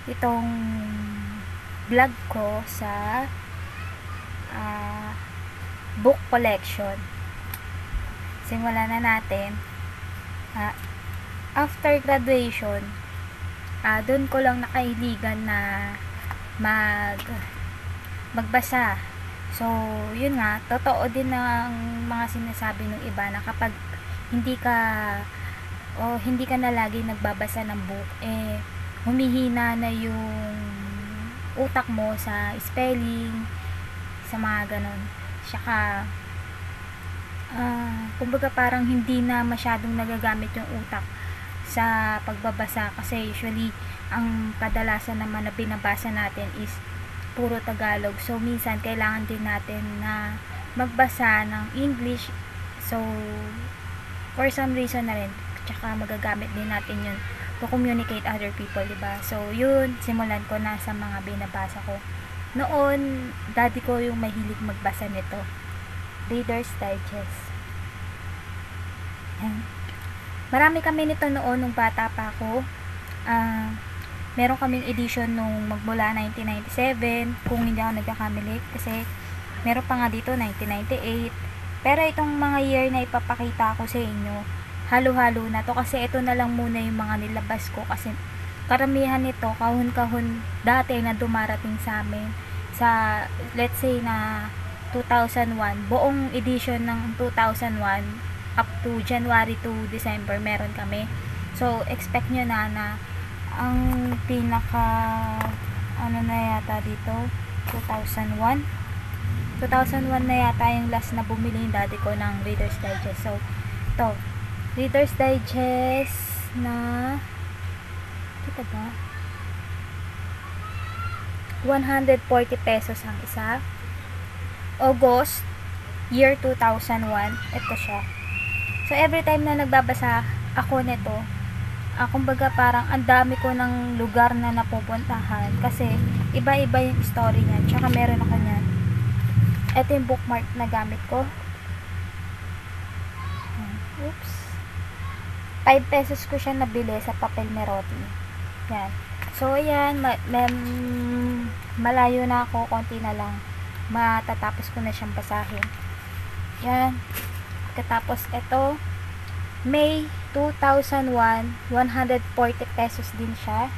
itong vlog ko sa book collection. Simulan na natin. After graduation, doon ko lang nakahiligan na magbasa. So, yun nga, totoo din ng mga sinasabi ng iba na kapag hindi ka na lagi nagbabasa ng book, humihina na yung utak mo sa spelling, sa mga ganon. Saka, kumbaga parang hindi na masyadong nagagamit yung utak sa pagbabasa kasi usually ang kadalasan naman na binabasa natin is puro Tagalog. So, minsan kailangan din natin na magbasa ng English. So, for some reason na rin, tsaka magagamit din natin yun to communicate other people, diba? So, yun, simulan ko na sa mga binabasa ko. Noon, daddy ko yung mahilig magbasa nito. Reader's Digest. Ayan. Marami kami nito noon nung bata pa ako. Meron kaming edition nung magmula 1997, kung hindi ako nagkakamali, kasi meron pa nga dito 1998. Pero itong mga year na ipapakita ko sa inyo, halo-halo na to kasi ito na lang muna yung mga nilabas ko kasi karamihan nito kahon-kahon dati na dumarating sa amin sa let's say na 2001, buong edition ng 2001 up to January to December meron kami. So expect nyo na ang pinaka na yata dito 2001 na yata yung last na bumili yung daddy ko ng Reader's Digest. So ito, Reader's Digest na kita ba 140 pesos ang isa. August year 2001, ito siya. So every time na nagbabasa ako nito, kumbaga parang ang dami ko ng lugar na napupuntahan kasi iba-iba yung story niyan. Tsaka meron ako niyan. Ito yung bookmark na gamit ko. Oops. 5 pesos ko siya nabili sa papel Meroti. Yan. So ayan, malayo na ako, konti na lang. Matatapos ko na siyang basahin. Yan. Katapos ito, May 2001, 140 pesos din siya.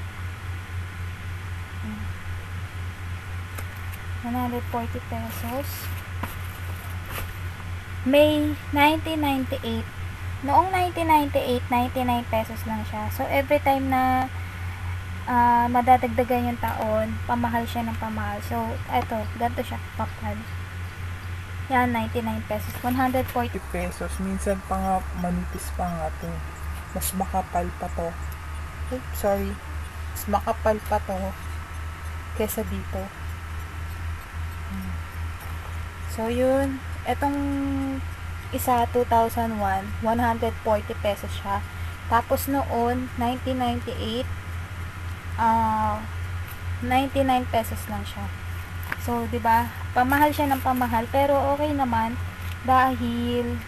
140 pesos. May 1998. Noong 1998, 99 pesos lang siya. So, every time na madadagdagan yung taon, pamahal siya ng pamahal. So, eto, ganito siya, kapal. Yan, 99 pesos. 140 pesos. Minsan pa nga, manipis pa nga to. Mas makapal pa to. Oops, sorry. Mas makapal pa to kesa dito. So, yun. Etong isa, 2001, 140 pesos siya. Tapos noon, 1998, 99 pesos lang siya. So, 'di ba? Pamahal siya ng pamahal, pero okay naman dahil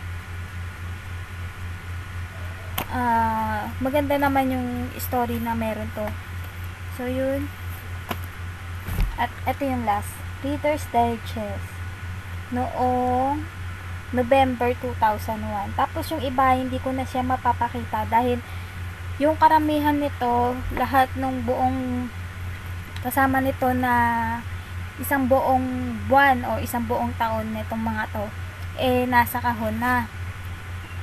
maganda naman yung story na meron to. So, yun. At ito yung last, Reader's Digest. Noong November 2001. Tapos yung iba, hindi ko na siya mapapakita dahil yung karamihan nito, lahat ng buong kasama nito na isang buong buwan o isang buong taon nitong mga to nasa kahon na.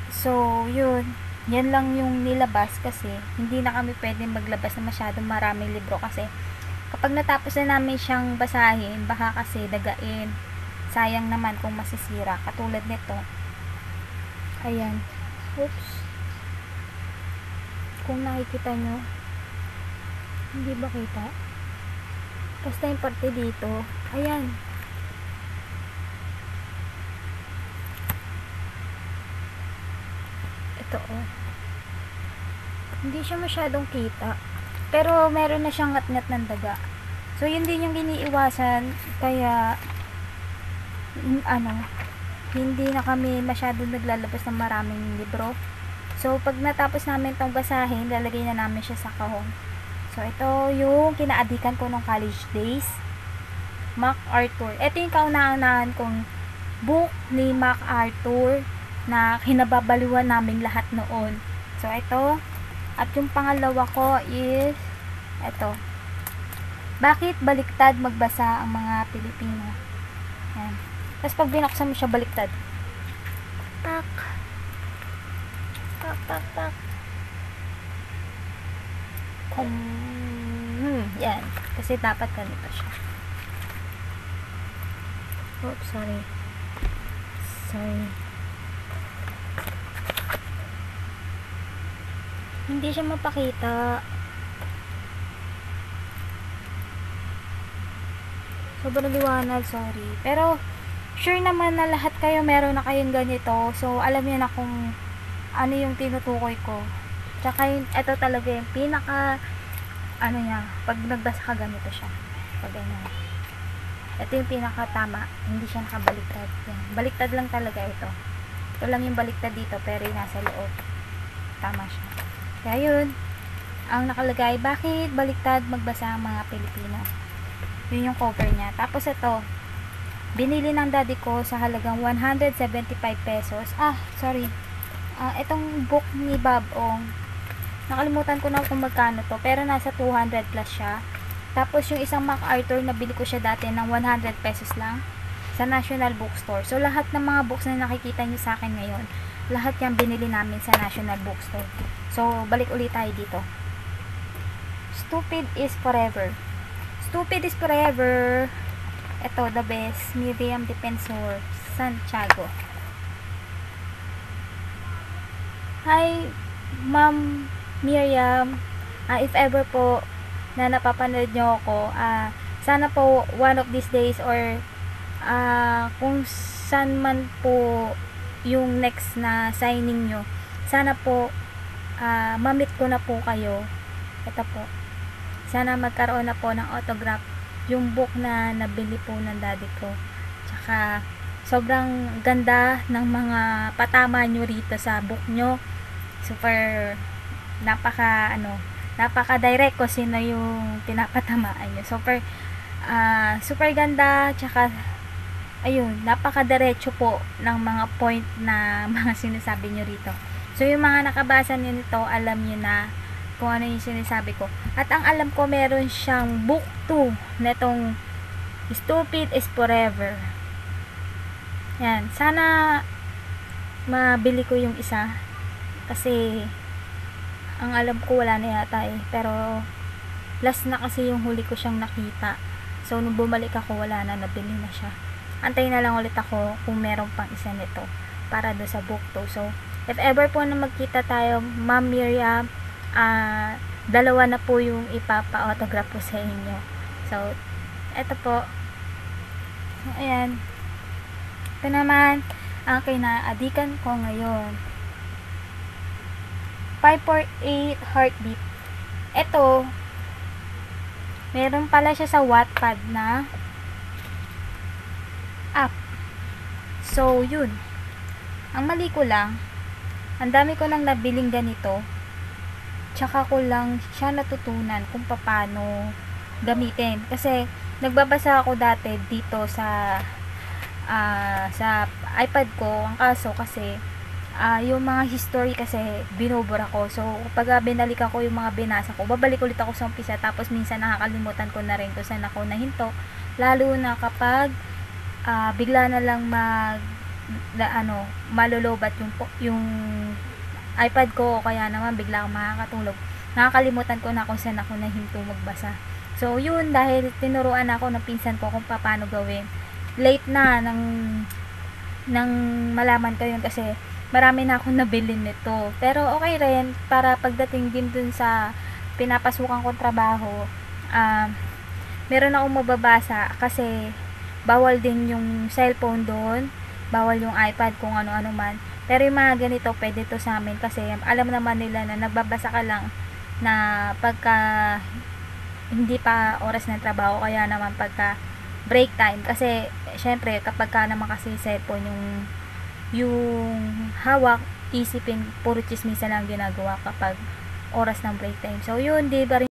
So yun, yan lang yung nilabas kasi hindi na kami pwedeng maglabas na masyadong maraming libro kasi kapag natapos na namin siyang basahin, baka kasi dagain, sayang naman kung masisira katulad nito. Ayan, oops, kung nakikita nyo, hindi ba kita? Basta yung parte dito, ayan. Ito oh. Hindi siya masyadong kita. Pero meron na siyang ngat-ngat ng daga. So yun din yung iniiwasan. Kaya hindi na kami masyadong naglalabas ng maraming libro. So pag natapos namin tong basahin, lalagay na namin siya sa kahon. So, ito yung kinaadikan ko nung college days. MacArthur. Ito yung kauna-unahan kong book ni MacArthur na kinababaliwan naming lahat noon. So, ito. At yung pangalawa ko is ito. Bakit baliktad magbasa ang mga Pilipino? Yan. Tapos pag binuksan mo siya, baliktad. Tak. Tak, tak, tak. Yan. Kasi dapat ganito siya. Oops, sorry. Hindi siya mapakita. Sobrang liwanag, sorry. Pero, sure naman na lahat kayo meron na kayong ganito. So, alam niyo na kung ano yung tinutukoy ko. Tsaka, ito talaga yung pinaka, niya, pag nagbasa ka ganito siya. Pag ganyan. Ito yung pinaka tama. Hindi siya nakabaliktad. Yan. Baliktad lang talaga ito. Ito lang yung baliktad dito, pero yung nasa loob. Tama siya. Kaya yun, ang nakalagay, bakit baliktad magbasa ang mga Pilipino? Yun yung cover niya. Tapos ito, binili ng daddy ko sa halagang 175 pesos. Sorry. Itong book ni Bob Ong, nakalimutan ko na kung magkano to, pero nasa 200 plus siya. Tapos yung isang MacArthur, nabili ko siya dati ng 100 pesos lang sa National Bookstore. So lahat ng mga books na nakikita niyo sa akin ngayon, lahat yan binili namin sa National Bookstore. So balik ulit tayo dito. Stupid is Forever. Stupid is Forever. Ito, the best. Miriam Defensor Santiago. Hi, Ma'am Miriam. If ever po na napapanood nyo ako, sana po one of these days or kung saan man po yung next na signing nyo, sana po mamit ko na po kayo. Ito po. Sana magkaroon na po ng autograph yung book na nabili po ng daddy ko. Tsaka sobrang ganda ng mga patama nyo rito sa book nyo. Super napaka direct ko sino yung pinapatamaan nyo. Super ganda. Tsaka ayun, napaka diretso po ng mga point na mga sinasabi nyo rito. So yung mga nakabasa nyo nito, alam nyo na kung ano yung sinasabi ko. At ang alam ko, meron siyang book 2 netong Stupid is Forever. Yan. Sana mabili ko yung isa. Kasi ang alam ko wala na yata eh. Pero last na kasi yung huli ko siyang nakita. So nung bumalik ako, wala na, nabili na siya. Antayin na lang ulit ako kung meron pang isa nito para do sa book 2. So if ever po na magkita tayo, Ma'am Miriam, dalawa na po yung ipapa-autograph po sa inyo. So, eto po. Ayan. Ito naman, ang kinaadikan ko ngayon. 548 Heartbeat. Ito, meron pala siya sa Wattpad na app. So, yun. Ang mali ko lang, ang dami ko nang nabiling ganito. Tsaka ko lang siya natutunan kung paano gamitin. Kasi nagbabasa ako dati dito sa iPad ko. Ang kaso kasi yung mga history kasi binubura ko. So pag binalik ako yung mga binasa ko, babalik ulit ako sa umpisa. Tapos minsan nakakalimutan ko na rin kung saan ako nahinto. Lalo na kapag bigla na lang malulobat yung iPad ko o kaya naman bigla akong makakatulog. Nakakalimutan ko na kung saan ako nahinto magbasa. So yun, dahil tinuruan ako ng pinsan ko kung paano gawin. Late na nang malaman ko yun kasi marami na akong nabili nito. Pero okay rin para pagdating din dun sa pinapasukan kong trabaho, meron akong mababasa kasi bawal din yung cellphone doon, bawal yung iPad kung ano-ano man. Pero yung mga ganito, pwede to sa amin kasi alam naman nila na nagbabasa ka lang na pagka hindi pa oras ng trabaho, kaya naman pagka break time. Kasi, syempre, kapag ka naman kasi cellphone yung hawak, isipin, puro chismisa lang ginagawa kapag oras ng break time. So, yun, di ba rin